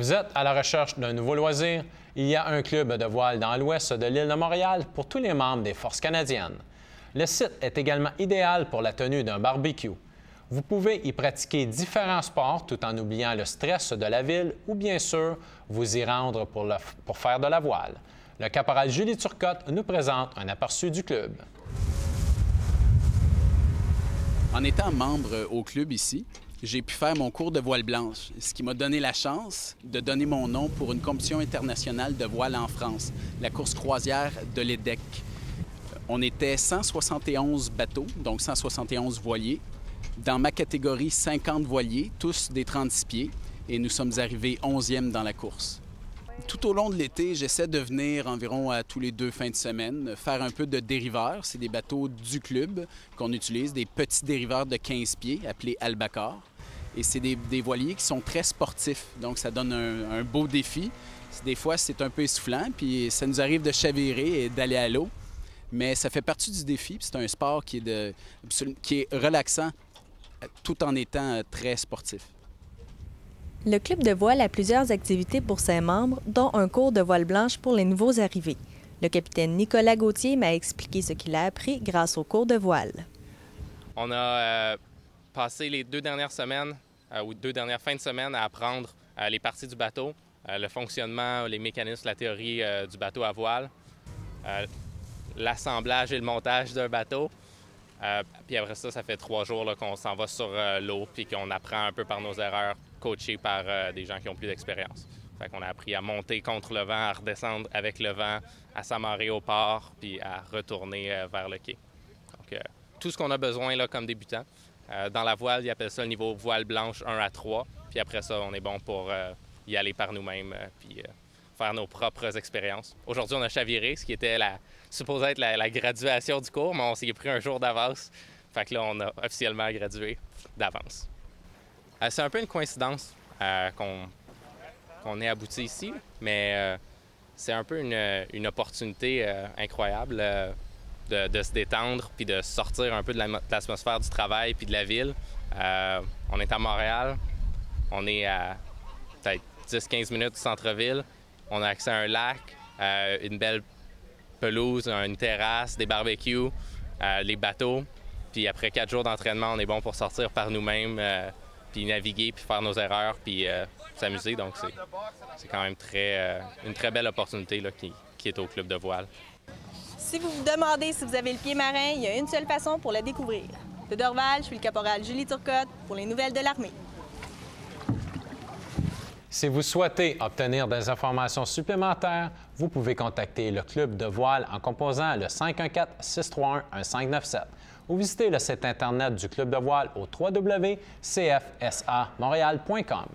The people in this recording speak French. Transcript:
Vous êtes à la recherche d'un nouveau loisir? Il y a un club de voile dans l'ouest de l'île de Montréal pour tous les membres des Forces canadiennes. Le site est également idéal pour la tenue d'un barbecue. Vous pouvez y pratiquer différents sports tout en oubliant le stress de la ville ou bien sûr vous y rendre pour faire de la voile. Le caporal Julie Turcotte nous présente un aperçu du club. En étant membre au club ici, j'ai pu faire mon cours de voile blanche, ce qui m'a donné la chance de donner mon nom pour une compétition internationale de voile en France, la course croisière de l'EDEC. On était 171 bateaux, donc 171 voiliers. Dans ma catégorie, 50 voiliers, tous des 36 pieds, et nous sommes arrivés 11e dans la course. Tout au long de l'été, j'essaie de venir environ à tous les 2 fins de semaine, faire un peu de dériveurs. C'est des bateaux du club qu'on utilise, des petits dériveurs de 15 pieds appelés Albacore. Et c'est des voiliers qui sont très sportifs, donc ça donne un beau défi. Des fois, c'est un peu essoufflant, puis ça nous arrive de chavirer et d'aller à l'eau. Mais ça fait partie du défi, puis c'est un sport qui est relaxant tout en étant très sportif. Le club de voile a plusieurs activités pour ses membres, dont un cours de voile blanche pour les nouveaux arrivés. Le capitaine Nicolas Gauthier m'a expliqué ce qu'il a appris grâce au cours de voile. On a passé les 2 dernières semaines ou 2 dernières fins de semaine à apprendre les parties du bateau, le fonctionnement, les mécanismes, la théorie du bateau à voile, l'assemblage et le montage d'un bateau. Puis après ça, ça fait 3 jours qu'on s'en va sur l'eau puis qu'on apprend un peu par nos erreurs, coachés par des gens qui ont plus d'expérience. Fait qu'on a appris à monter contre le vent, à redescendre avec le vent, à s'amarrer au port puis à retourner vers le quai. Donc, tout ce qu'on a besoin là, comme débutant. Dans la voile, ils appellent ça le niveau voile blanche 1 à 3. Puis après ça, on est bon pour y aller par nous-mêmes puis faire nos propres expériences. Aujourd'hui, on a chaviré, ce qui était supposé être la graduation du cours, mais on s'y est pris un jour d'avance. Fait que là, on a officiellement gradué d'avance. C'est un peu une coïncidence qu'on ait abouti ici, mais c'est un peu une opportunité incroyable de se détendre puis de sortir un peu de l'atmosphère du travail puis de la ville. On est à Montréal, on est à peut-être 10-15 minutes du centre-ville. On a accès à un lac, une belle pelouse, une terrasse, des barbecues, les bateaux. Puis après 4 jours d'entraînement, on est bon pour sortir par nous-mêmes, puis naviguer, puis faire nos erreurs, puis s'amuser. Donc c'est quand même une très belle opportunité là, qui est au club de voile. Si vous vous demandez si vous avez le pied marin, il y a une seule façon pour le découvrir. De Dorval, je suis le caporal Julie Turcotte pour les nouvelles de l'armée. Si vous souhaitez obtenir des informations supplémentaires, vous pouvez contacter le club de voile en composant le 514-631-1597 ou visiter le site Internet du club de voile au www.cfsamontréal.com.